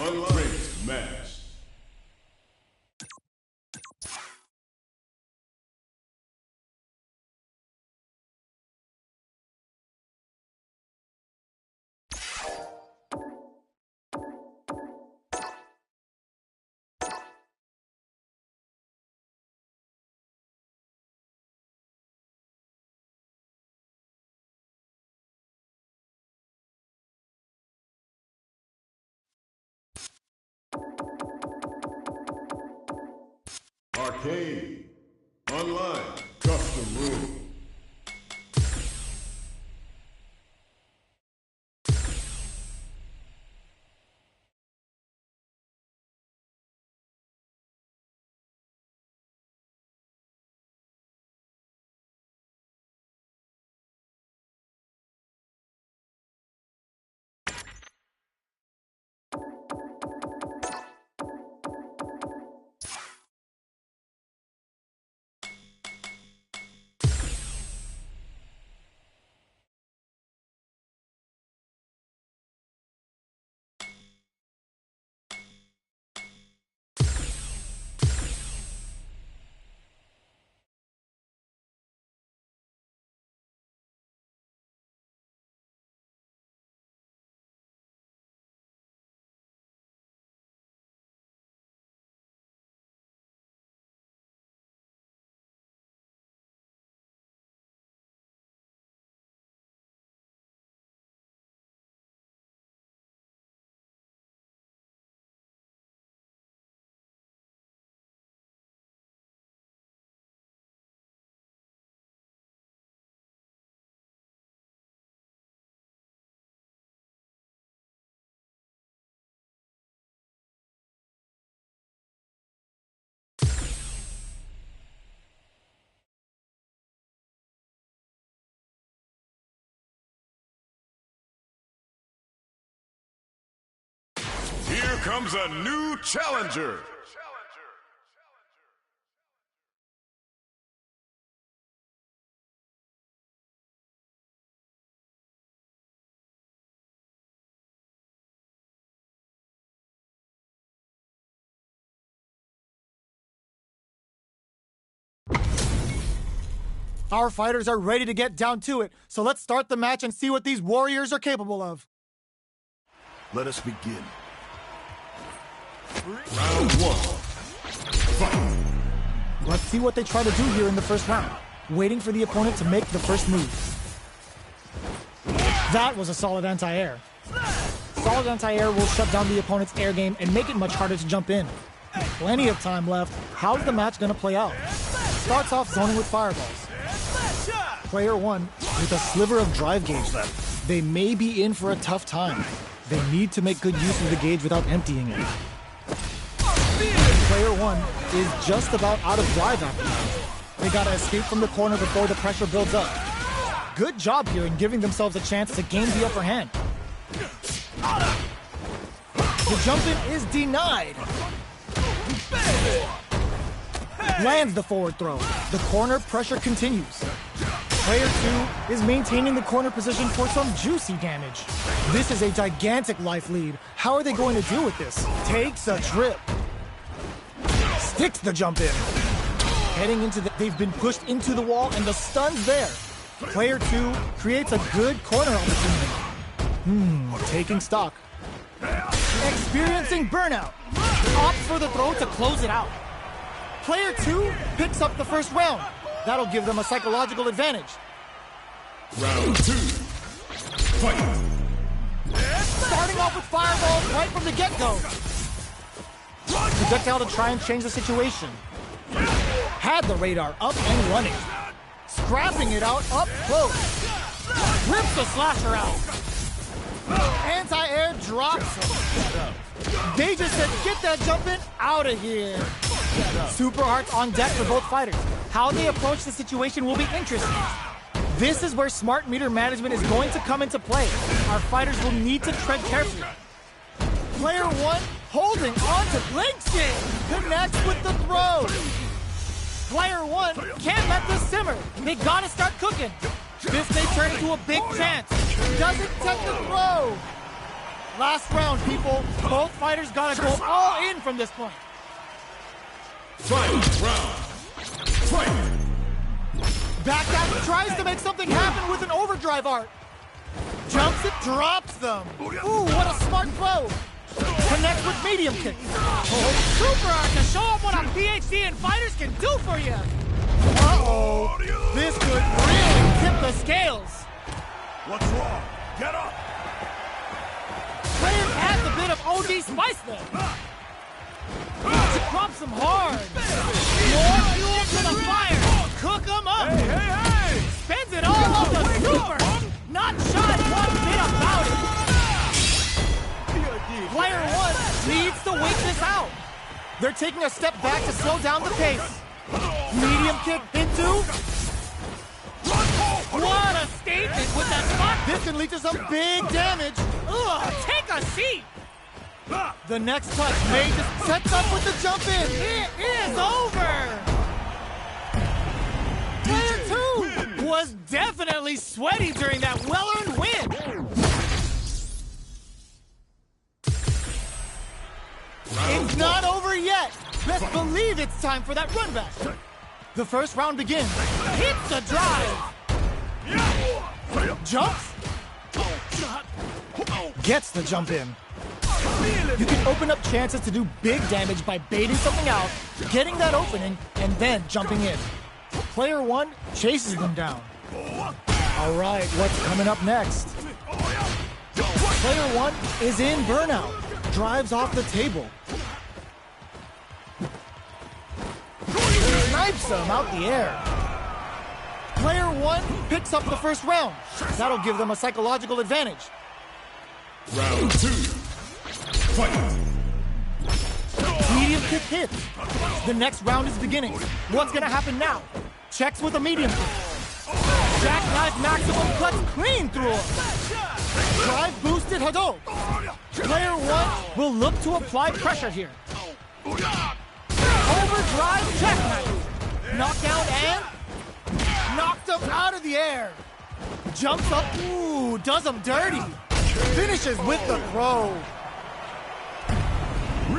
Great match. Arcade. Online. Custom room. Here comes a new challenger. Our fighters are ready to get down to it, so let's start the match and see what these warriors are capable of. Let us begin. Round one. Fight. Let's see what they try to do here in the first round, waiting for the opponent to make the first move. That was a solid anti-air. Solid anti-air will shut down the opponent's air game and make it much harder to jump in. Plenty of time left. How's the match going to play out? Starts off zoning with fireballs. Player one with a sliver of drive gauge left. They may be in for a tough time. They need to make good use of the gauge without emptying it. Player one is just about out of drive after that. They gotta escape from the corner before the pressure builds up. Good job here in giving themselves a chance to gain the upper hand. The jump-in is denied. Lands the forward throw. The corner pressure continues. Player two is maintaining the corner position for some juicy damage. This is a gigantic life lead. How are they going to deal with this? Takes a trip. Sticks the jump in. Heading into they've been pushed into the wall and the stun's there. Player two creates a good corner opportunity. Taking stock. Experiencing burnout. Opts for the throw to close it out. Player two picks up the first round. That'll give them a psychological advantage. Round two. Fight. Starting off with fireballs right from the get-go. Projectile to try and change the situation. Had the radar up and running. Scrapping it out up close. Rips the slasher out. Anti-air drops him. They just said, get that jump in out of here. Super hearts on deck for both fighters. How they approach the situation will be interesting. This is where smart meter management is going to come into play. Our fighters will need to tread carefully. Player one holding on to Blinkskin. Connects with the throw. Player one can't let this simmer. They gotta start cooking. This may turn into a big chance. Doesn't take the throw. Last round, people. Both fighters gotta go all in from this point. Final round. Fight! Backdash tries to make something happen with an overdrive art. Jumps it, drops them. Ooh, what a smart throw. Connects with medium kick. Oh, super art to show them what a PhD in fighters can do for you. Uh-oh. This could really tip the scales. What's wrong? Get up! Player adds a bit of OG spice there. Drops them hard. More fuel to the fire. Cook them up. Hey! Spends it all on the super. Not shy one bit about it. Player one needs to wait this out. They're taking a step back to slow down the pace. Medium kick into. What a statement with that spot. This can lead to some big damage. Ugh, take a seat. The next touch may just sets up with the jump in. It is over. Player two Was definitely sweaty during that well-earned win. It's not over yet. Best believe it's time for that run back. The first round begins. Hits the drive. Jumps. Gets the jump in. You can open up chances to do big damage by baiting something out, getting that opening, and then jumping in. Player one chases them down. All right, what's coming up next? Player one is in burnout. Drives off the table. Snipes them out the air. Player one picks up the first round. That'll give them a psychological advantage. Round two. Fight! Medium kick hits. The next round is beginning. What's gonna happen now? Checks with a medium kick. Jackknife maximum cuts clean through him. Drive boosted Hadouken. Player one will look to apply pressure here. Overdrive jackknife. Knockdown and knocked him out of the air. Jumps up. Ooh, does him dirty. Finishes with the throw.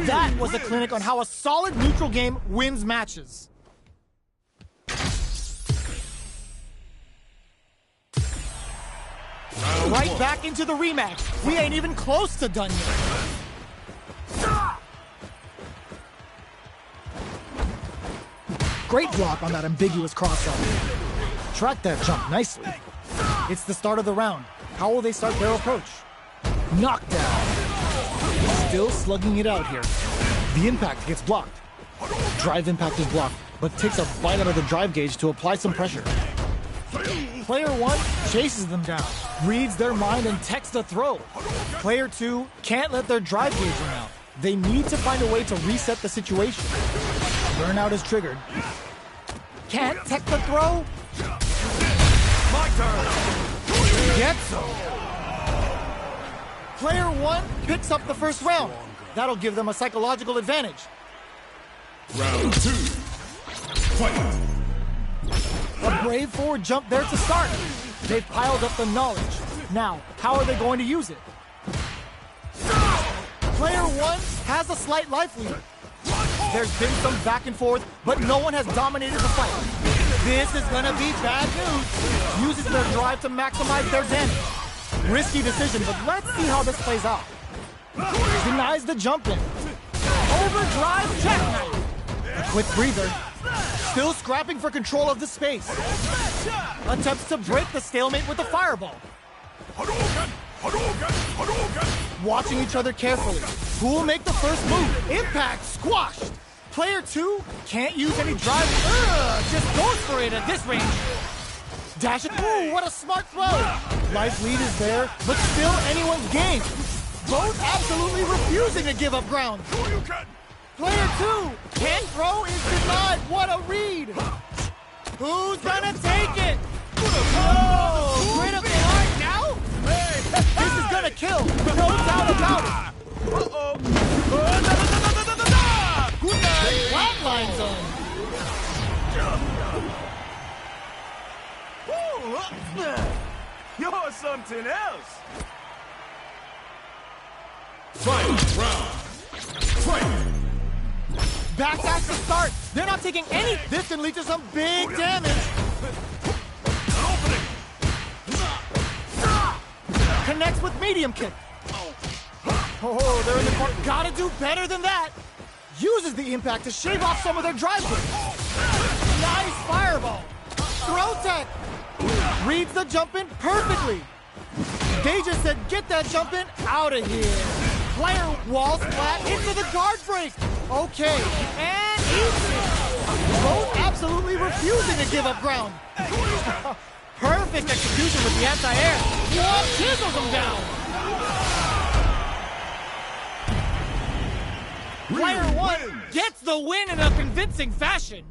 That was a clinic on how a solid neutral game wins matches. Right back into the rematch. We ain't even close to done yet. Great block on that ambiguous crossover. Track that jump nicely. It's the start of the round. How will they start their approach? Knockdown. Still slugging it out here. The impact gets blocked. Drive impact is blocked, but takes a bite out of the drive gauge to apply some pressure. Player one chases them down, reads their mind and techs a throw. Player two can't let their drive gauge run out. They need to find a way to reset the situation. Burnout is triggered. Can't tech the throw? My turn! Gets him. Player one picks up the first round. That'll give them a psychological advantage. Round two. Fight! A brave forward jump there to start. They've piled up the knowledge. Now, how are they going to use it? Player one has a slight life lead. There's been some back and forth, but no one has dominated the fight. This is gonna be bad news. Uses their drive to maximize their damage. Risky decision, but let's see how this plays out. Denies the jump in. Overdrive jackknife. A quick breather. Still scrapping for control of the space. Attempts to break the stalemate with a fireball. Watching each other carefully. Who will make the first move? Impact squashed. Player two can't use any drive. Just goes for it at this range. Dash it. Ooh, what a smart throw. Life lead is there, but still anyone's game. Both absolutely refusing to give up ground. Player two can't throw, is denied. What a read. Who's gonna take it? Oh, critical art now? This is gonna kill, no doubt about it. Good night. Flatline zone. You're something else. Fight round. Fight. Backdash to start. They're not taking any. This can lead to some big damage. Connects with medium kick. Oh, they're in the court. Gotta do better than that. Uses the impact to shave off some of their drive kick. Nice fireball. Throw tech. Reads the jump in perfectly. They just said, get that jump in out of here. Player walls flat into the guard break. Okay, and eats it. Both absolutely refusing to give up ground. Perfect execution with the anti-air. One chisels him down. Player one gets the win in a convincing fashion.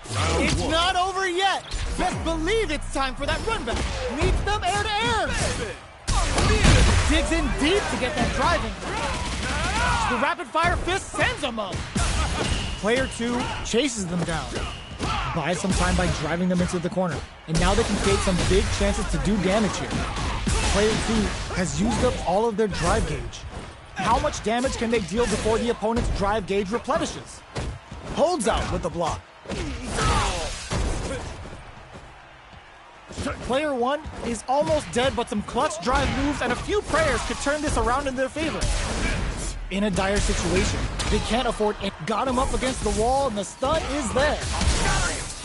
It's not over yet. Best believe it's time for that run back. Meets them air to air. Digs in deep to get that driving. The rapid fire fist sends them up. Player two chases them down. Buys some time by driving them into the corner. And now they can create some big chances to do damage here. Player two has used up all of their drive gauge. How much damage can they deal before the opponent's drive gauge replenishes? Holds out with the block. Player one is almost dead, but some clutch drive moves and a few prayers could turn this around in their favor. In a dire situation, they can't afford it. Got him up against the wall and the stun is there.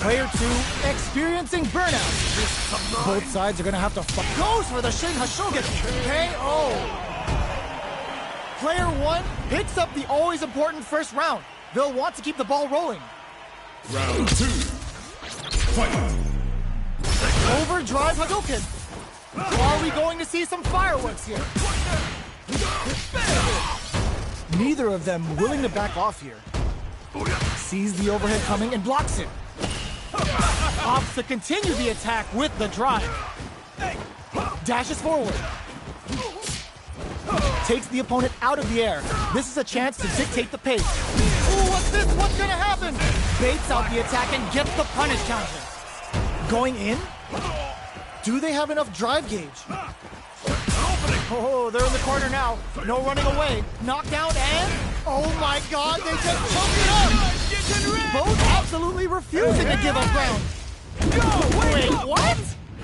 Player two experiencing burnout. Both sides are gonna have to goes for the Shin Hashogen. KO. Player one picks up the always important first round. They'll want to keep the ball rolling. Round two. Fight. Overdrive Hadouken. Are we going to see some fireworks here? Neither of them willing to back off here. Sees the overhead coming and blocks it. Opts to continue the attack with the drive. Dashes forward. Takes the opponent out of the air. This is a chance to dictate the pace. Ooh, what's this? What's gonna happen? Baits out the attack and gets the punish counter. Going in? Do they have enough drive gauge? Oh, they're in the corner now. No running away. Knockdown and... oh my god, they just choked it up! Both absolutely refusing to give up ground. Wait, what?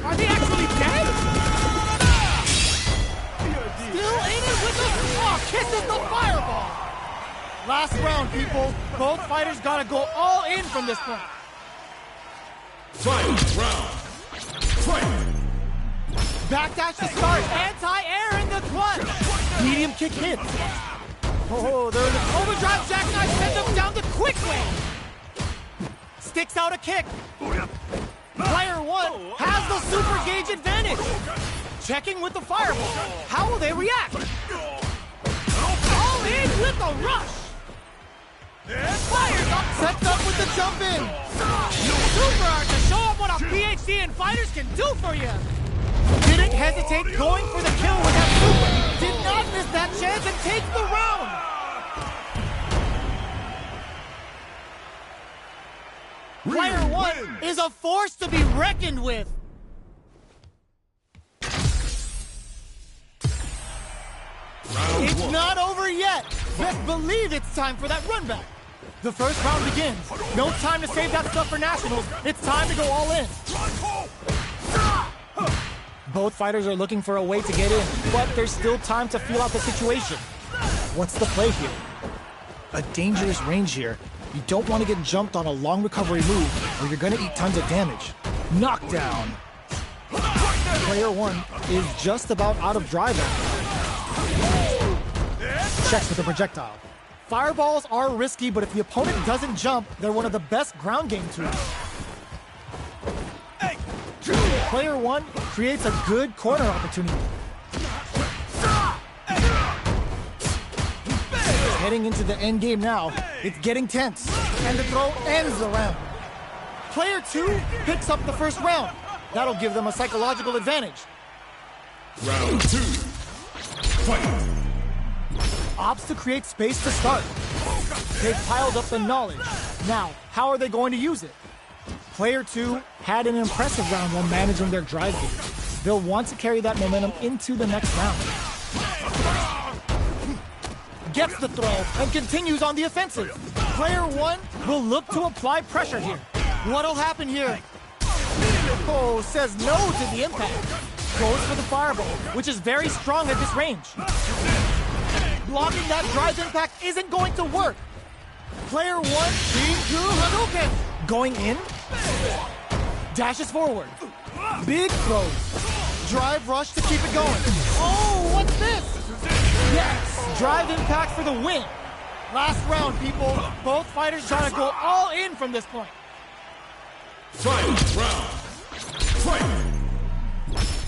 Are they actually dead? Still in it with the... oh, kisses the fireball! Last round, people. Both fighters gotta go all in from this point. Fight round. Fight. Backdash to start. Anti-air in the clutch. Medium kick hits. Oh, they're in the overdrive jackknife. Sends them down the quick way. Sticks out a kick. Player one has the super gauge advantage. Checking with the fireball. How will they react? All in with the rush. Fires up. Sets up with the jump in. Super art to show up what a PhD in fighters can do for you. Didn't hesitate going for the kill with that super. Did not miss that chance and takes the round. Player one is a force to be reckoned with. It's not over yet. Best believe it's time for that run back. The first round begins. No time to save that stuff for nationals. It's time to go all in. Both fighters are looking for a way to get in, but there's still time to feel out the situation. What's the play here? A dangerous range here. You don't want to get jumped on a long recovery move, or you're going to eat tons of damage. Knockdown. Player one is just about out of drive. Checks with the projectile. Fireballs are risky, but if the opponent doesn't jump, they're one of the best ground game tools. Player one creates a good corner opportunity. Heading into the end game now, it's getting tense, and the throw ends the round. Player two picks up the first round. That'll give them a psychological advantage. Round two. Fight. Opts to create space to start. They've piled up the knowledge. Now, how are they going to use it? Player two had an impressive round while managing their drive game. They'll want to carry that momentum into the next round. Gets the throw and continues on the offensive. Player 1 will look to apply pressure here. What'll happen here? Oh, says no to the impact. Goes for the fireball, which is very strong at this range. Blocking that drive impact isn't going to work. Player 1, Team 2, Hadouken. Going in. Dashes forward. Big throws. Drive rush to keep it going. Oh, what's this? Yes! Drive impact for the win. Last round, people. Both fighters trying to go all in from this point. Final round. Fight!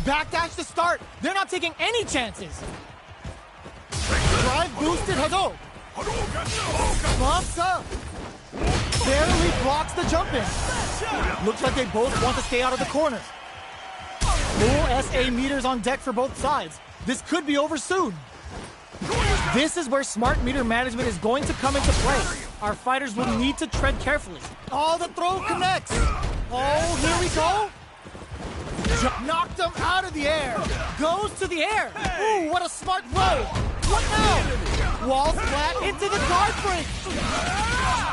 Backdash to start. They're not taking any chances. Drive boosted Hado. Bumps up. Barely blocks the jump in. Looks like they both want to stay out of the corner. Full SA meters on deck for both sides. This could be over soon. This is where smart meter management is going to come into play. Our fighters will need to tread carefully. Oh, the throw connects. Oh, here we go. Knocked him out of the air. Goes to the air. Ooh, what a smart throw. What now? Wall flat into the guard break.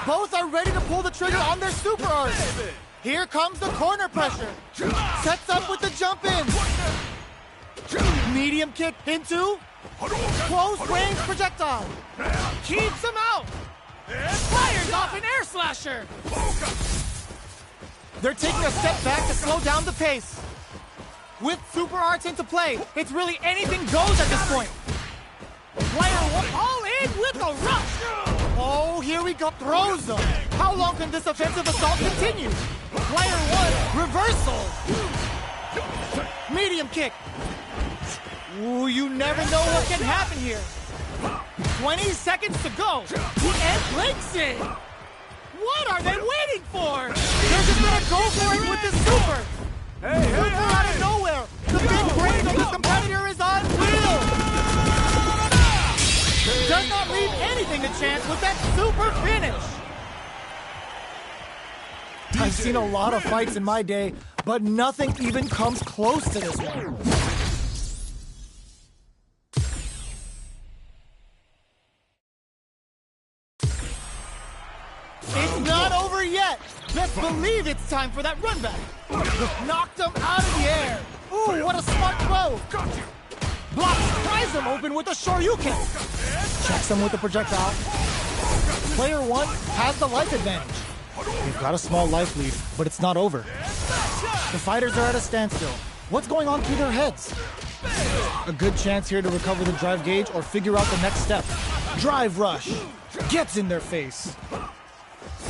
Both are ready to pull the trigger on their super arts. Here comes the corner pressure. Sets up with the jump in. Medium kick into close range projectile. Keeps him out. Fires off an air slasher. They're taking a step back to slow down the pace. With super arts into play, it's really anything goes at this point. Player 1 all in with a rush. Oh, here we go. Throws them. How long can this offensive assault continue? Player 1, reversal. Medium kick. Ooh, you never know what can happen here. 20 seconds to go. The end blinks it. What are they waiting for? They're just gonna go for it with this super. Super out of nowhere. The big brain of this competitor is on wheel. Does not leave anything to chance with that super finish. I've seen a lot of fights in my day, but nothing even comes close to this one. It's not over yet. Best believe it's time for that run back. Knocked him out of the air. Ooh, what a smart throw. Blocks, pries him open with a shoryuken. Checks him with the projectile. Player 1 has the life advantage. They've got a small life lead, but it's not over. The fighters are at a standstill. What's going on through their heads? A good chance here to recover the drive gauge or figure out the next step. Drive rush. Gets in their face.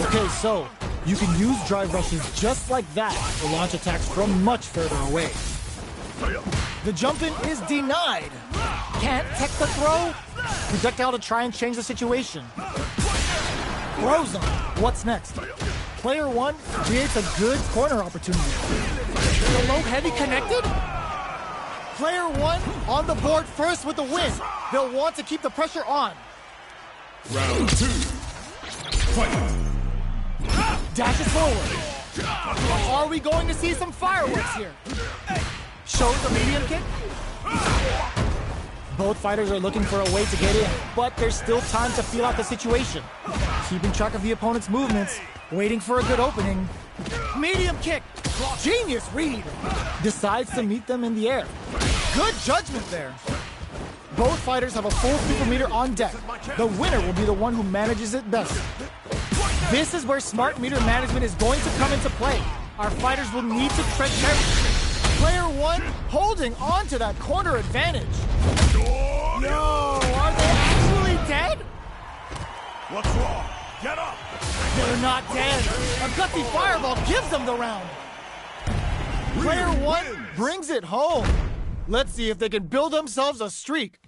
Okay, so you can use drive rushes just like that to launch attacks from much further away. The jump-in is denied. Can't tech the throw. Projectile to try and change the situation. Throws him. What's next? Player 1 creates a good corner opportunity. The low heavy connected? Player 1 on the board first with the win. They'll want to keep the pressure on. Round 2. Fight! Dashes forward. Are we going to see some fireworks here? Shows the medium kick. Both fighters are looking for a way to get in, but there's still time to feel out the situation. Keeping track of the opponent's movements, waiting for a good opening. Medium kick. Genius read. Decides to meet them in the air. Good judgment there. Both fighters have a full super meter on deck. The winner will be the one who manages it best. This is where smart meter management is going to come into play. Our fighters will need to tread carefully. Player 1 holding on to that corner advantage. No, are they actually dead? What's wrong? Get up! They're not dead. A gutsy fireball gives them the round. Player 1 brings it home. Let's see if they can build themselves a streak.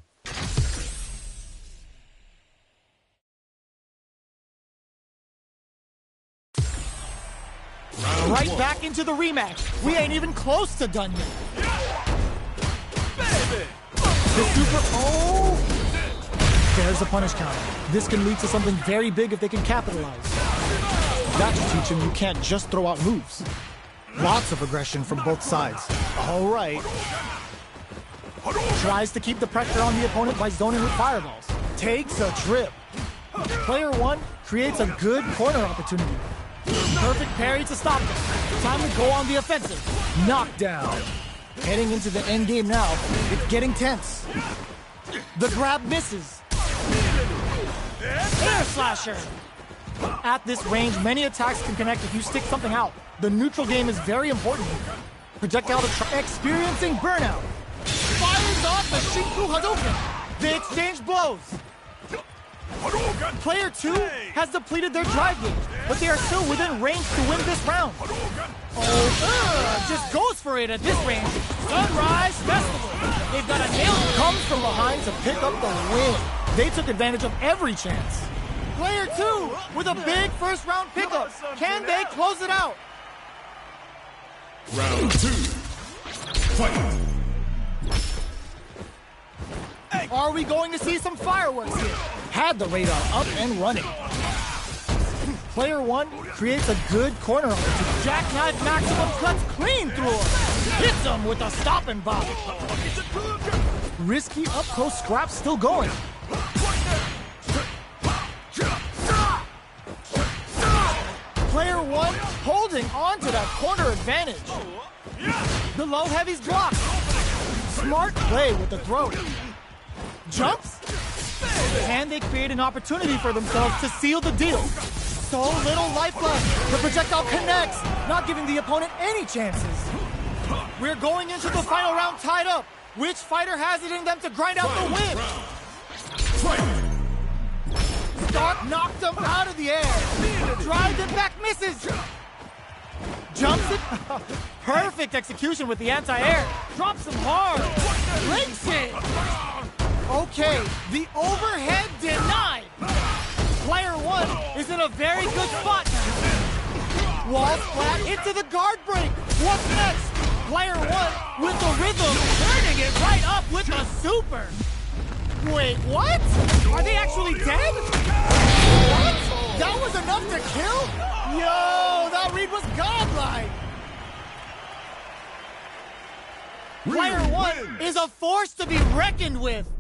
Right back into the rematch. We ain't even close to done yet. The super... Oh! There's a punish counter. This can lead to something very big if they can capitalize. That should teach him you can't just throw out moves. Lots of aggression from both sides. All right. Tries to keep the pressure on the opponent by zoning with fireballs. Takes a trip. Player 1 creates a good corner opportunity. Perfect parry to stop them. Time to go on the offensive. Knockdown. Heading into the end game now. It's getting tense. The grab misses. Air slasher. At this range, many attacks can connect if you stick something out. The neutral game is very important. Projectile to experiencing burnout. Fires off the Shinku Hadouken. They exchange blows. Player 2 has depleted their drive gauge, but they are still within range to win this round. Just goes for it at this range. Sunrise Festival. They've got a nail. Comes from behind to pick up the win. They took advantage of every chance. Player 2 with a big first round pickup. Can they close it out? Round 2. Fight. Are we going to see some fireworks here? Had the radar up and running. Player 1 creates a good corner opportunity. Jackknife maximum cuts clean through him. Hits him with a stop and bop. Risky up close scrap still going. Player 1 holding on to that corner advantage. The low heavy's blocked. Smart play with the throw. Jumps? And they create an opportunity for themselves to seal the deal. So little life left. The projectile connects, not giving the opponent any chances. We're going into the final round tied up. Which fighter has it in them to grind out the win? Stark knocked him out of the air. Drives him back, misses. Jumps it. Perfect execution with the anti-air. Drops him hard. Links it. Okay, the overhead denied. Player 1 is in a very good spot now. Wall splat into the guard break. What's next? Player 1 with the rhythm, turning it right up with a super. Wait, what? Are they actually dead? What? That was enough to kill? Yo, that read was godlike. Player 1 is a force to be reckoned with.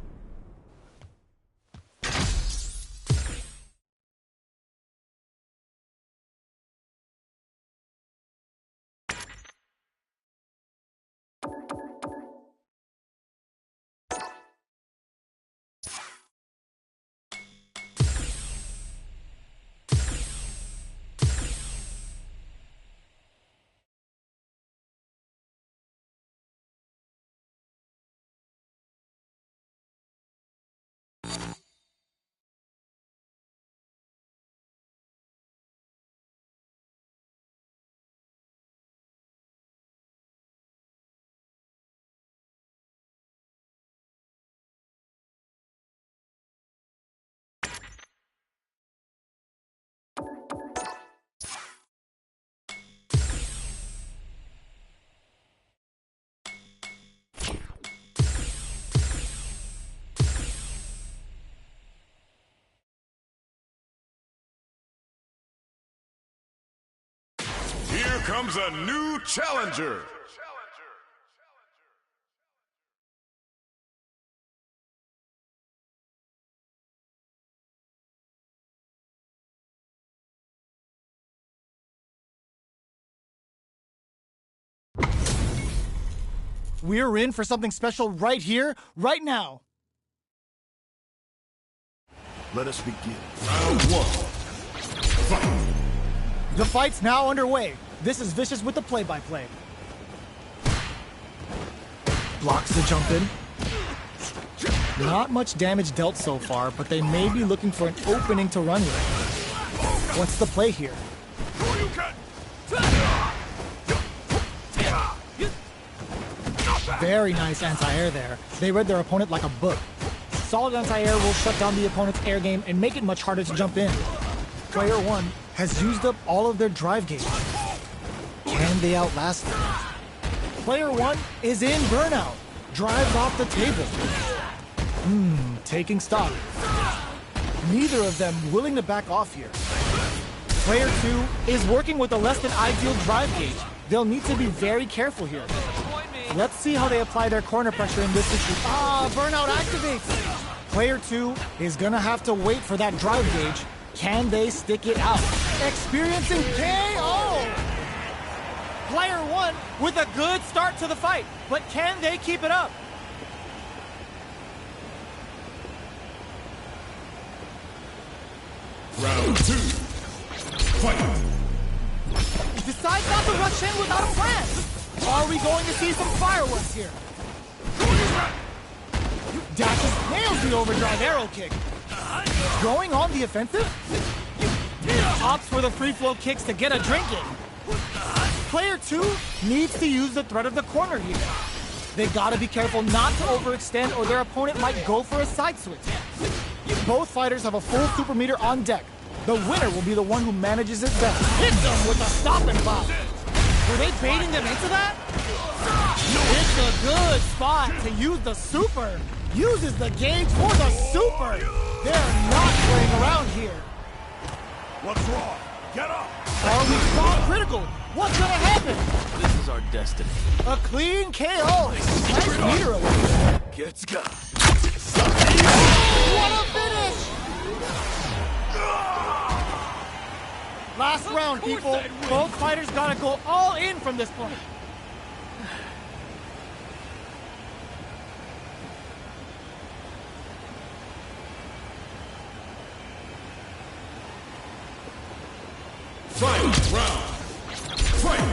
Here comes a new challenger. We're in for something special right here, right now. Let us begin. Round 1. Fight. The fight's now underway. This is Vicious with the play-by-play. Blocks the jump in. Not much damage dealt so far, but they may be looking for an opening to run with. What's the play here? Very nice anti-air there. They read their opponent like a book. Solid anti-air will shut down the opponent's air game and make it much harder to jump in. Player 1 has used up all of their drive gauge. Can they outlast them? Player 1 is in burnout. Drives off the table. Taking stock. Neither of them willing to back off here. Player 2 is working with a less than ideal drive gauge. They'll need to be very careful here. Let's see how they apply their corner pressure in this situation. Burnout activates! Player 2 is gonna have to wait for that drive gauge. Can they stick it out? Experiencing KO! Player 1 with a good start to the fight, but can they keep it up? Round 2. Fight! Decides not to rush in without a plan. Are we going to see some fireworks here? Dashes nails the overdrive arrow kick. Going on the offensive? Opts for the free flow kicks to get a drink in. Player 2 needs to use the threat of the corner here. They gotta be careful not to overextend or their opponent might go for a side switch. Both fighters have a full super meter on deck. The winner will be the one who manages it best. Hit them with a stop and pop. Were they baiting them into that? It's a good spot to use the super. Uses the gauge for the super. They're not playing around here. What's wrong? Get up! Are we strong critical? What's gonna happen? This is our destiny. A clean KO. Nice meter away. Gets got. What a finish! Last round, people. Both fighters gotta go all in from this point. Fight! Round! Fight!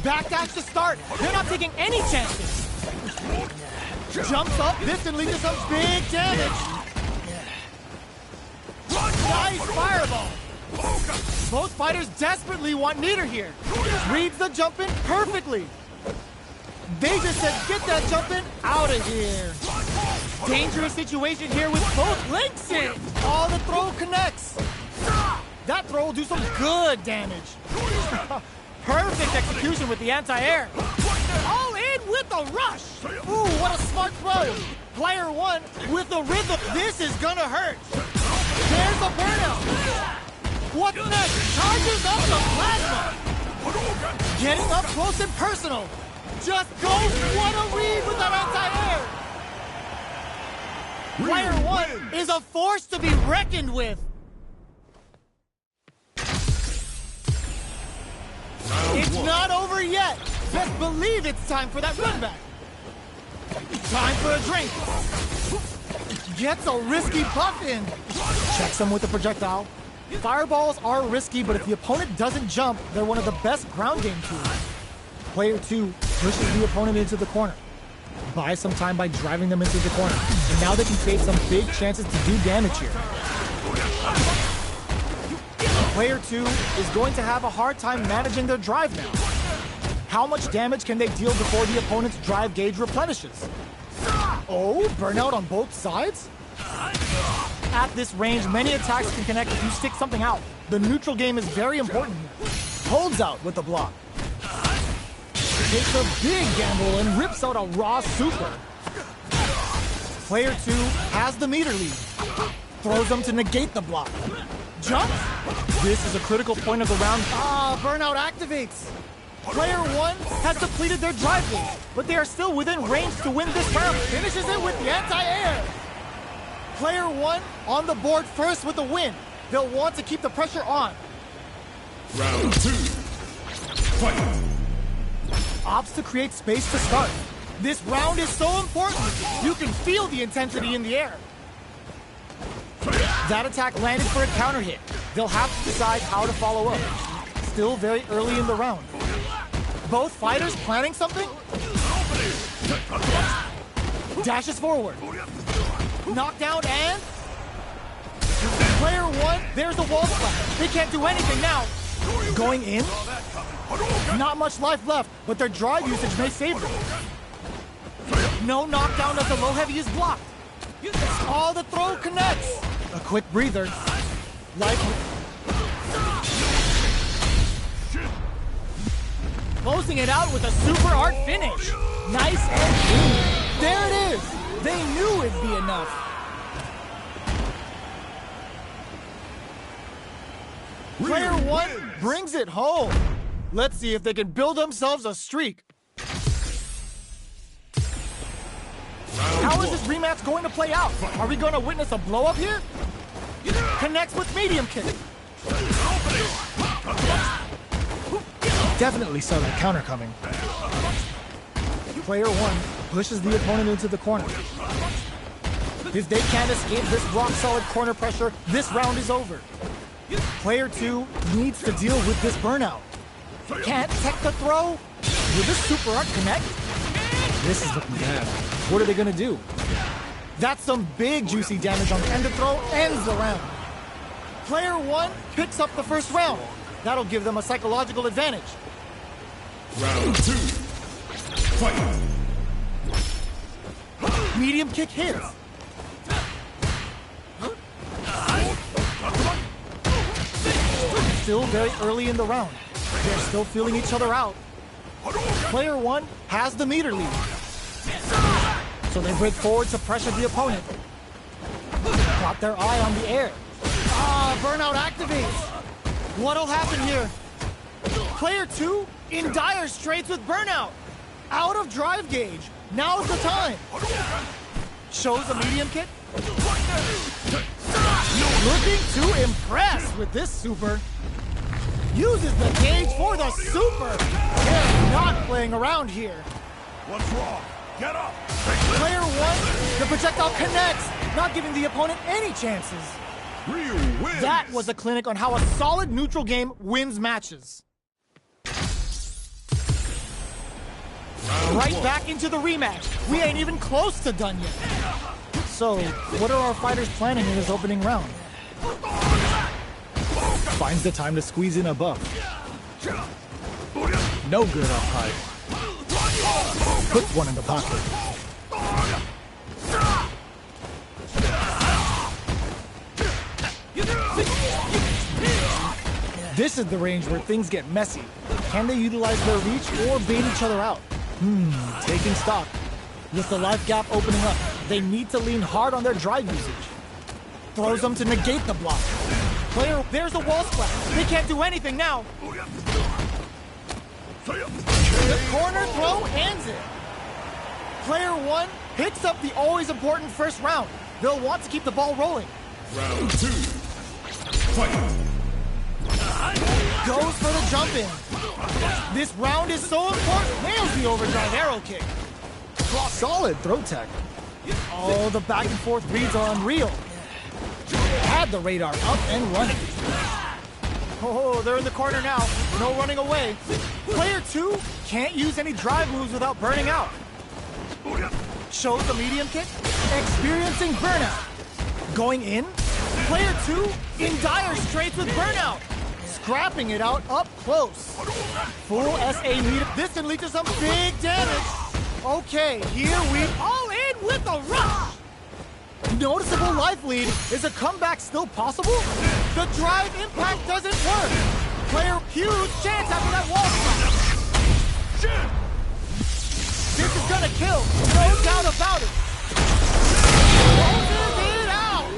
Backdash to start. They're not taking any chances. Jumps up. This can lead to some big damage. Nice fireball. Both fighters desperately want meter here. Reads the jump in perfectly. They just said, get that jump in out of here. Dangerous situation here with both links in. Oh, the throw connects. That throw will do some good damage. Perfect execution with the anti-air. All in with a rush. Ooh, what a smart throw. Player 1 with the rhythm. This is gonna hurt. There's a burnout. What's next? Charges up the plasma. Getting up close and personal. Just go. What a read with that anti-air. Player 1 is a force to be reckoned with. It's not over yet. Best believe it's time for that run back. Time for a drink. Gets a risky puff in. Checks him with the projectile. Fireballs are risky, but if the opponent doesn't jump, they're one of the best ground game tools. Player 2 pushes the opponent into the corner. Buys some time by driving them into the corner. And now they can create some big chances to do damage here. Player 2 is going to have a hard time managing their drive now. How much damage can they deal before the opponent's drive gauge replenishes? Oh, burnout on both sides? At this range, many attacks can connect if you stick something out. The neutral game is very important here. Holds out with the block. Takes a big gamble and rips out a raw super. Player 2 has the meter lead. Throws them to negate the block. Jumps. This is a critical point of the round. Burnout activates. Player 1 has depleted their drive gauge, but they are still within range to win this round. Finishes it with the anti-air. Player 1 on the board first with the win. They'll want to keep the pressure on. Round 2. Fight! Opts to create space to start. This round is so important. You can feel the intensity in the air. That attack landed for a counter hit. They'll have to decide how to follow up. Still very early in the round. Both fighters planning something? Dashes forward. Knockdown and... Player 1, there's the wall slap. They can't do anything now. Going in? Not much life left, but their drive usage may save them. No knockdown as the low heavy is blocked. Oh, the throw connects. A quick breather. Closing it out with a super art finish. Nice and clean. There it is. They knew it'd be enough. Player 1 brings it home. Let's see if they can build themselves a streak. How is this rematch going to play out? Are we going to witness a blow-up here? Connects with medium kick. Definitely saw that counter coming. Player 1 pushes the opponent into the corner. If they can't escape this rock-solid corner pressure, this round is over. Player 2 needs to deal with this burnout. Can't tech the throw? Will this super art connect? This is looking bad. What are they gonna do? That's some big juicy damage on the end. The throw ends the round. Player 1 picks up the first round. That'll give them a psychological advantage. Round 2. Fight. Medium kick hits. Still very early in the round. They're still feeling each other out. Player 1 has the meter lead. So they break forward to pressure the opponent. Got their eye on the air. Burnout activates. What'll happen here? Player 2 in dire straits with burnout. Out of drive gauge. Now's the time. Shows a medium kick. Looking to impress with this super. Uses the gauge for the super. They're not playing around here. What's wrong? Get up! Player 1, the projectile connects, not giving the opponent any chances. Ryu wins! That was a clinic on how a solid neutral game wins matches. Right back into the rematch. We ain't even close to done yet. So, what are our fighters planning in this opening round? Finds the time to squeeze in a buff. No good up high. Puts one in the pocket. This is the range where things get messy. Can they utilize their reach or bait each other out? Taking stock. With the life gap opening up, they need to lean hard on their drive usage. Throws them to negate the block. Player, there's a wall splash. They can't do anything now. The corner throw ends it. Player 1 picks up the always important first round. They'll want to keep the ball rolling. Round 2. Fight. Goes for the jump in. This round is so important. Nails the overdrive arrow kick. Solid throw tech. Oh, the back and forth reads are unreal. Had the radar up and running. Oh, they're in the corner now. No running away. Player 2 can't use any drive moves without burning out. Shows the medium kick. Experiencing burnout. Going in. Player 2 in dire straits with burnout. Scrapping it out up close. Full SA meter. This can lead to some big damage. Okay, here we all in with a rush. Noticeable life lead. Is a comeback still possible? The drive impact doesn't work. Player, huge chance after that wall slap. This is gonna kill. No doubt about it. Closes it out.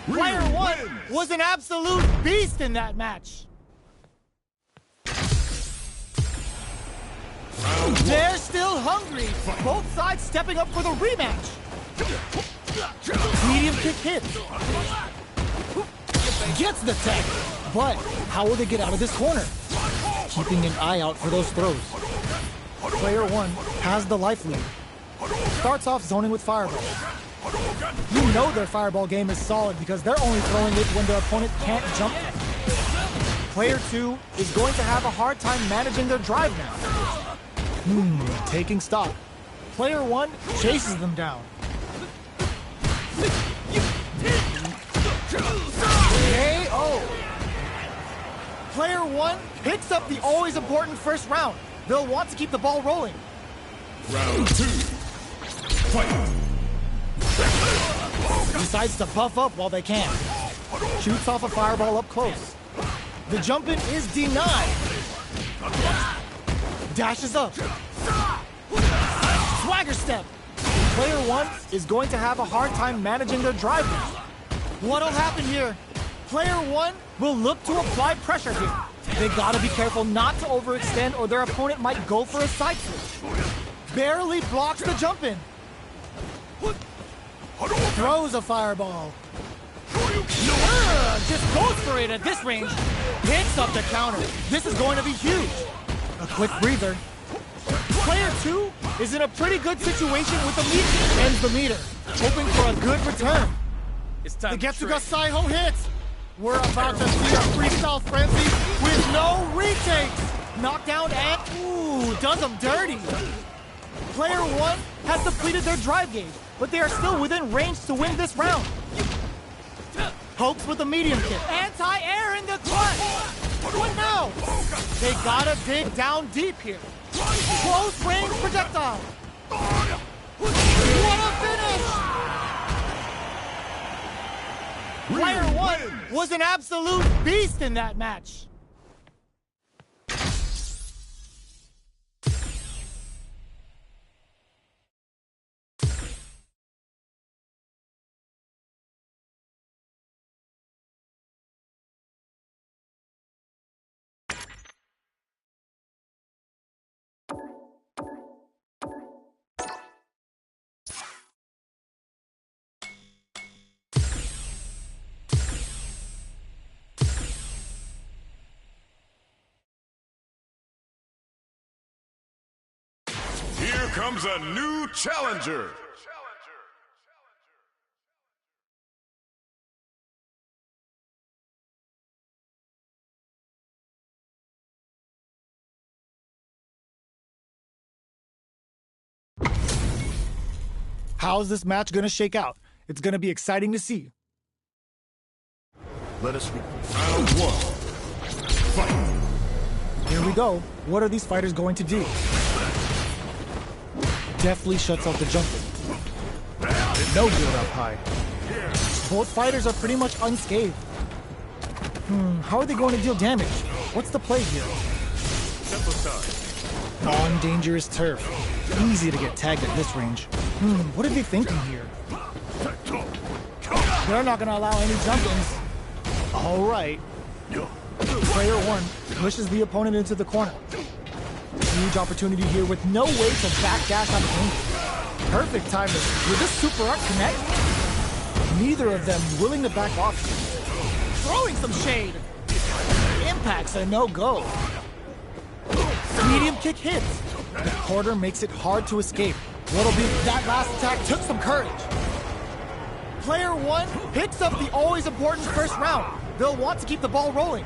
Player 1 was an absolute beast in that match. They're still hungry. Both sides stepping up for the rematch. Medium kick hits. Gets the tech. But how will they get out of this corner? Keeping an eye out for those throws. Player 1 has the life lead. Starts off zoning with fireball. You know their fireball game is solid because they're only throwing it when their opponent can't jump them. Player 2 is going to have a hard time managing their drive now. Taking stock. Player 1 chases them down. KO. Player 1 picks up the always important first round. They'll want to keep the ball rolling. Round 2. Fight. Decides to buff up while they can. Shoots off a fireball up close. The jump in is denied. Dashes up. Swagger step. Player 1 is going to have a hard time managing their drive now. What'll happen here? Player 1 will look to apply pressure here. They gotta be careful not to overextend or their opponent might go for a side switch. Barely blocks the jump in. Throws a fireball. Just goes for it at this range. Picks up the counter. This is going to be huge. A quick breather. Player 2 is in a pretty good situation with the meter. Ends the meter, hoping for a good return. It's time The to Getsuga Saiho hits. We're about to see a freestyle frenzy with no retakes. Knockdown and does them dirty. Player 1 has depleted their drive gauge, but they are still within range to win this round. Pokes with a medium kick. anti-air in the clutch. What now? They gotta dig down deep here. Close range projectile. What a finish! Player 1 was an absolute beast in that match. Here comes a new challenger. How's this match gonna shake out? It's gonna be exciting to see. Let us round 1. Fight. Here we go. What are these fighters going to do? Deftly shuts out the jumper. No good up high. Both fighters are pretty much unscathed. How are they going to deal damage? What's the play here? On dangerous turf. Easy to get tagged at this range. What are they thinking here? They're not going to allow any jump-ins. All right. Player 1 pushes the opponent into the corner. Huge opportunity here with no way to backdash out of danger. Perfect timing. With this super up connect, neither of them willing to back off. Throwing some shade. Impacts a no-go. Medium kick hits. The quarter makes it hard to escape. What'll be that last attack took some courage. Player 1 picks up the always important first round. They'll want to keep the ball rolling.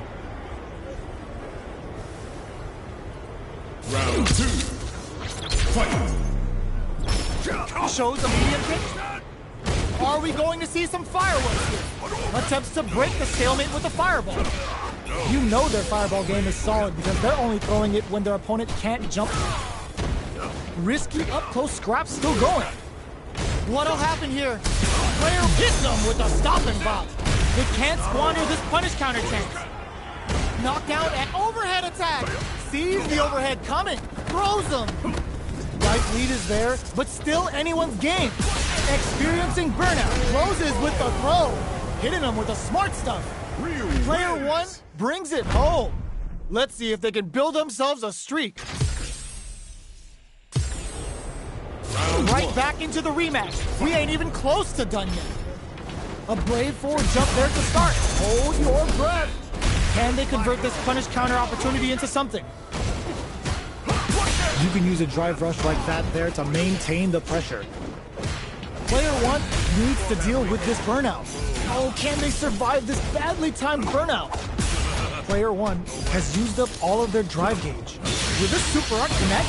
Round 2. Fight. Shows a medium kick. Are we going to see some fireworks here? Attempts to break the stalemate with a fireball. You know their fireball game is solid because they're only throwing it when their opponent can't jump. Risky up-close scraps still going. What'll happen here? Player hits them with a stop and bop. They can't squander this punish counter chance. Knockdown and overhead attack. Sees the overhead coming. Throws them. Right lead is there, but still anyone's game. Experiencing burnout. Closes with the throw. Hitting them with the smart stuff. Player 1 brings it home. Let's see if they can build themselves a streak. Right back into the rematch. We ain't even close to done yet. A brave forward jump there to start. Hold your breath. Can they convert this punish counter opportunity into something? You can use a drive rush like that there to maintain the pressure. Player 1 needs to deal with this burnout. Oh, can they survive this badly timed burnout? Player 1 has used up all of their drive gauge. With this super arc connect,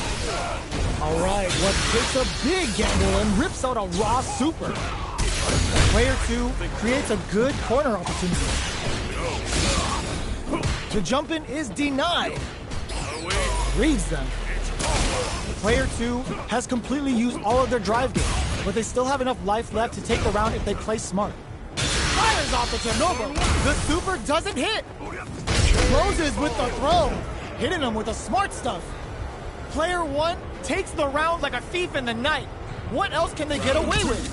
all right, what takes a big gamble and rips out a raw super. Player 2 creates a good corner opportunity. The jump in is denied. Reads them. Player 2 has completely used all of their drive gauge, but they still have enough life left to take the round if they play smart. Fires off the Chernobyl. The super doesn't hit. Closes with the throw. Hitting him with the smart stuff. Player 1 takes the round like a thief in the night. What else can they get away with?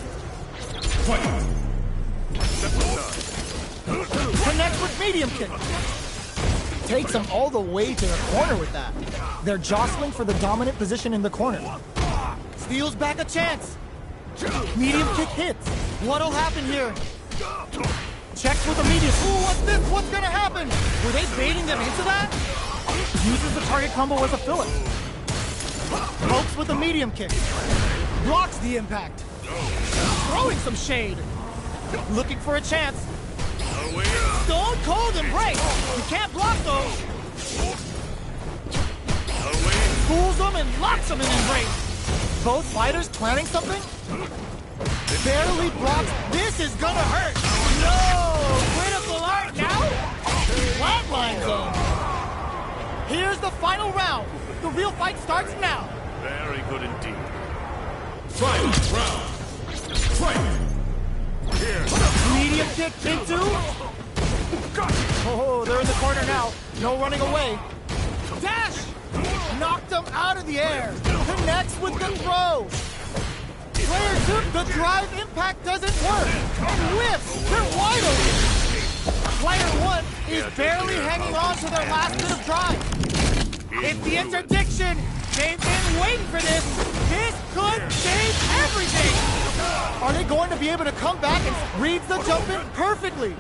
Fight. Medium kick. Takes him all the way to the corner with that. They're jostling for the dominant position in the corner. Steals back a chance. Medium kick hits. What'll happen here? Checks with a medium. Ooh, what's this? What's gonna happen? Were they baiting them into that? Uses the target combo as a filler. Pokes with a medium kick. Blocks the impact. Throwing some shade. Looking for a chance. Stone Cold Embrace. You can't block those. Fools them and locks them in Embrace. Both fighters planning something? Barely blocks. This is gonna hurt. No! Critical art now? Flatline zone. Here's the final round. The real fight starts now. Very good indeed. Final round. Fight. Here. Medium kick into. Oh, they're in the corner now. No running away. Dash! Knocked him out of the air. Connects with the throw. Player 2, the drive impact doesn't work. And whiffs. They're wide open. Player 1 is barely hanging on to their last bit of drive. It's the interdiction. They've been waiting for this. This could save everything. Are they going to be able to come back and read the jump in perfectly?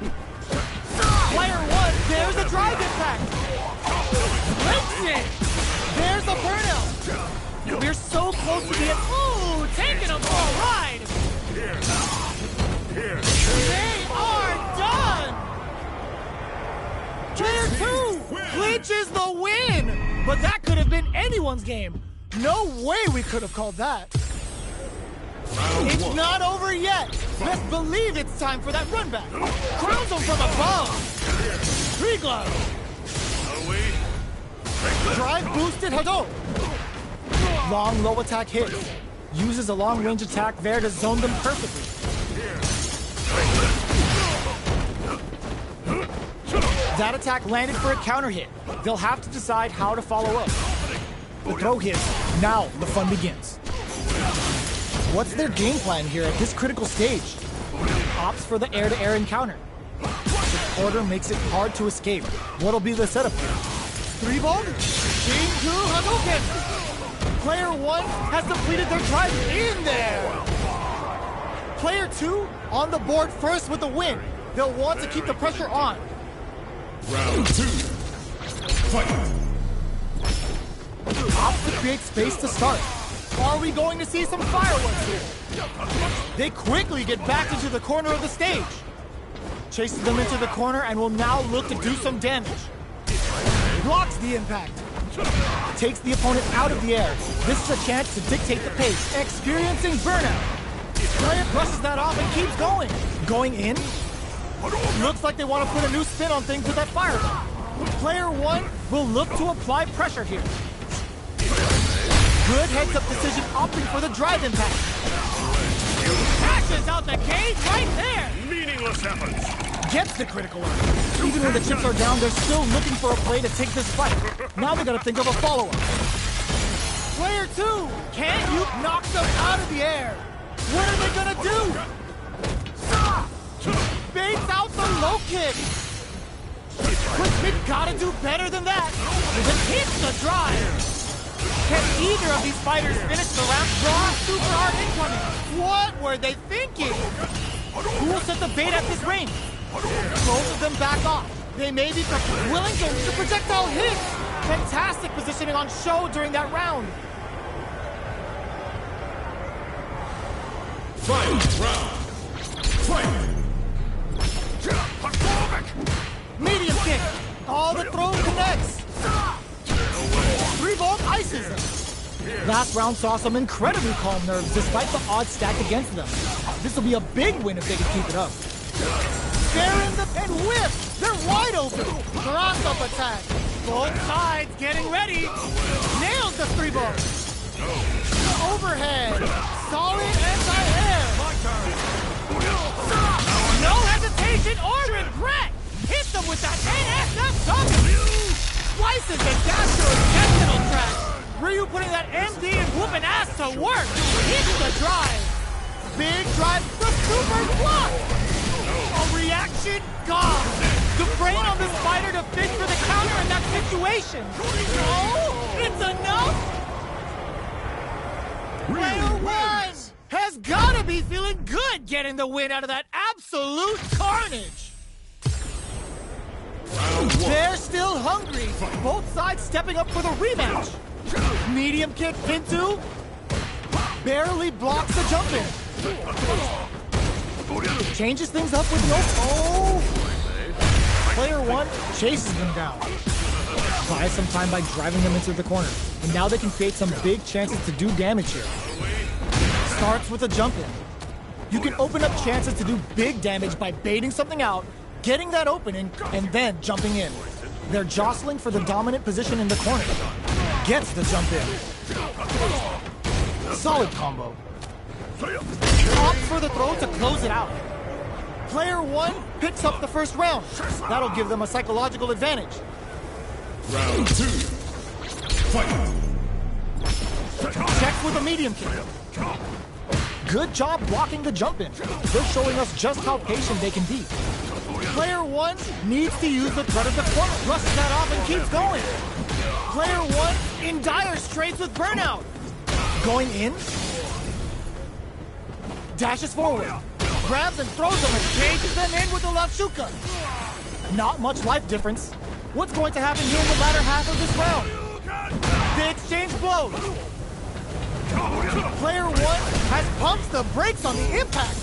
Player 1, there's a drive impact. Breaks it. There's a burnout. We're so close to the end. Ooh, taking them for a ride. They are done. Player 2 clinches the win. But that could have been anyone's game. No way we could have called that. It's not over yet. Best believe it's time for that run back. Crowns him from above. Three glove. Drive boosted Hadou. Long low attack hits. Uses a long range attack there to zone them perfectly. That attack landed for a counter hit. They'll have to decide how to follow up. The throw hits. Now the fun begins. What's their game plan here at this critical stage? Opts for the air-to-air encounter. The order makes it hard to escape. What'll be the setup here? 3-ball? Shinju Hadouken! Player 1 has completed their drive in there! Player 2 on the board first with the win. They'll want to keep the pressure on. Round 2. Fight. Opts to create space to start. Are we going to see some fireworks here? They quickly get back into the corner of the stage. Chases them into the corner and will now look to do some damage. Blocks the impact. Takes the opponent out of the air. This is a chance to dictate the pace. Experiencing burnout. Player brushes that off and keeps going. Going in? Looks like they want to put a new spin on things with that fireball. Player 1 will look to apply pressure here. Good heads-up decision opting for the drive impact. Crashes out the cage right there. Meaningless efforts. Gets the critical one. Even when the chips are down, they're still looking for a play to take this fight. Now they gotta think of a follow-up. Player 2, can you knock them out of the air? What are they gonna do? Baits out the low kick. They've gotta do better than that. It hits the drive. Can either of these fighters finish the round? Draw super hard incoming. What were they thinking? Who will set the bait at this range? Both of them back off. They may be willing to projectile hit. Fantastic positioning on show during that round. Final round. Fight. Medium kick. All the throw connects. 3-volt ices them. Last round saw some incredibly calm nerves despite the odds stacked against them. This will be a big win if they can keep it up. They're in the and whip. They're wide open. Cross-up attack. Both sides getting ready. Nails the 3-ball. Overhead. Solid anti-air. No hesitation or regret. Hit them with that NSFW. Slices the gastrointestinal tract. Ryu putting that MD and whooping ass to work. Hits the drive. Big drive. The super block. A reaction gone. The brain on to fish for the counter in that situation. Oh, it's enough. Player one has got to be feeling good getting the win out of that absolute carnage. They're still hungry. Both sides stepping up for the rematch. Medium kick into. Barely blocks the jump in. Changes things up with the oh! Player one chases them down. Buys some time by driving them into the corner. And now they can create some big chances to do damage here. Starts with a jump in. You can open up chances to do big damage by baiting something out, getting that opening, and then jumping in. They're jostling for the dominant position in the corner. Gets the jump in. Solid combo. Opts for the throw to close it out. Player one picks up the first round. That'll give them a psychological advantage. Round two. Fight. Check with a medium kick. Good job blocking the jump in. They're showing us just how patient they can be. Player one needs to use the threat of the corner. Rushes that off and keeps going. Player one in dire straits with burnout. Going in. Dashes forward. Grabs and throws them and cages them in with the left shuka. Not much life difference. What's going to happen here in the latter half of this round? They exchange blows. Player one has pumps the brakes on the impact.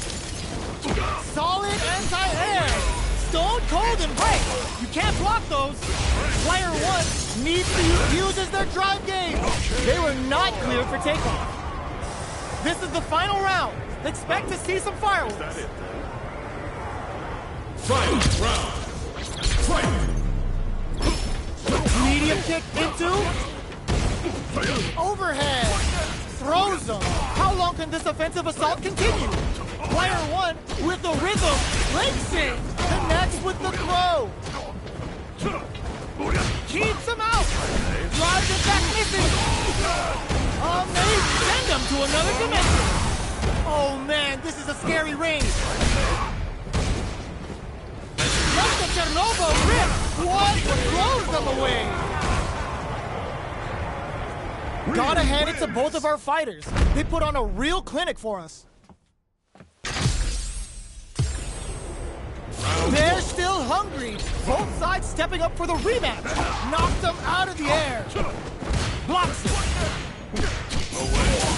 Solid anti-air. Stone cold and break. You can't block those. Player one needs to uses their drive game. They were not cleared for takeoff. This is the final round. Expect to see some fireworks. Fight round. Fight. Medium kick into. Overhead. Throws them. How long can this offensive assault continue? Player one with the rhythm. Breaks it. Connects with the throw. Keeps him out. Drives it back missing. They send him to another dimension. Oh man, this is a scary range. Just a Chernobyl rip. What blows them away? Gotta hand it to both of our fighters. They put on a real clinic for us. They're still hungry. Both sides stepping up for the rematch. Knocks them out of the air. Blocks it.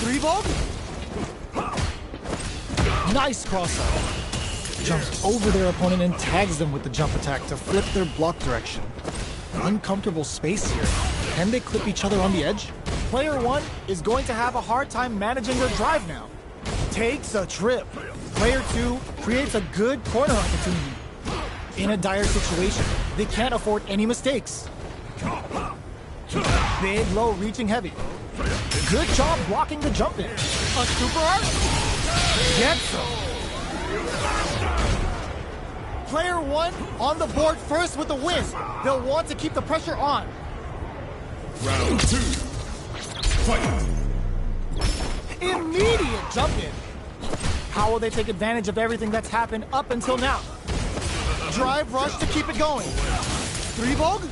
Three volt. Nice crossover. Jumps over their opponent and tags them with the jump attack to flip their block direction. Uncomfortable space here. Can they clip each other on the edge? Player one is going to have a hard time managing their drive now. Takes a trip. Player two creates a good corner opportunity. In a dire situation, they can't afford any mistakes. Big low reaching heavy. Good job blocking the jump in. A super art? Gets him. Player one on the board first with the win. They'll want to keep the pressure on. Round two. Fight. Immediate jump in. How will they take advantage of everything that's happened up until now? Drive rush to keep it going. Three Vogue?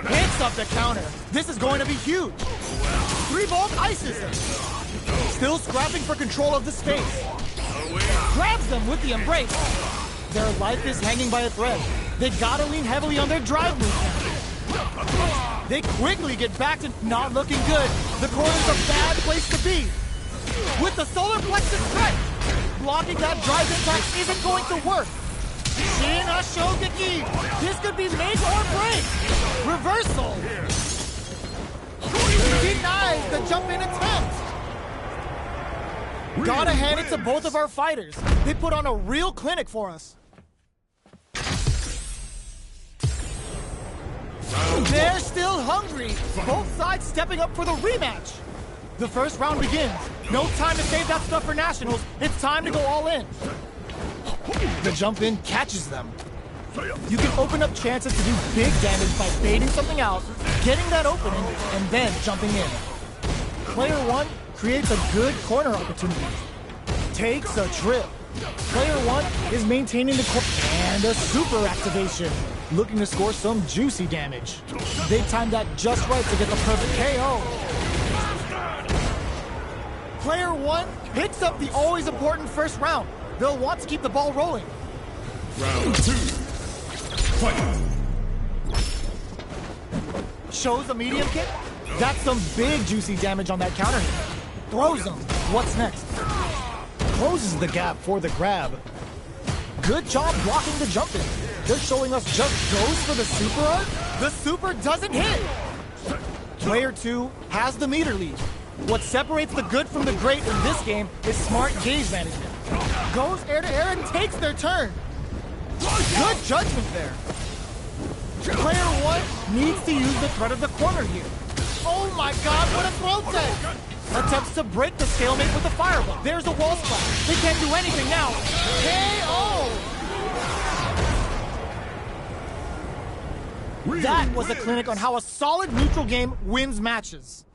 Hits up the counter. This is going to be huge. Three Vogue ices him. Still scrapping for control of the space. Grabs them with the embrace. Their life is hanging by a thread. They gotta lean heavily on their drive move now. They quickly get back to not looking good. The corner's a bad place to be. With the solar plexus strike, blocking that drive impact isn't going to work. Shin Ashogeki. This could be make or break. Reversal. Denies the jump in attempt. Gotta hand it to both of our fighters. They put on a real clinic for us. They're still hungry. Both sides stepping up for the rematch. The first round begins. No time to save that stuff for nationals. It's time to go all in. The jump in catches them. You can open up chances to do big damage by baiting something out, getting that opening, and then jumping in. Player one creates a good corner opportunity. Takes a trip. Player one is maintaining the corner and a super activation. looking to score some juicy damage. They timed that just right to get the perfect KO. Player 1 picks up the always important first round. They'll want to keep the ball rolling. Round 2. Fight. Shows a medium kick. That's some big juicy damage on that counter hit. Throws him. What's next? Closes the gap for the grab. Good job blocking the jump in. They're showing us just goes for the super art. The super doesn't hit. Player 2 has the meter lead. What separates the good from the great in this game is smart gauge management. Goes air to air and takes their turn. Good judgment there. Player 1 needs to use the threat of the corner here. Oh my god, what a throw tech! Attempts to break the stalemate with the fireball. There's a wall splash. They can't do anything now. KO! That was a clinic on how a solid neutral game wins matches.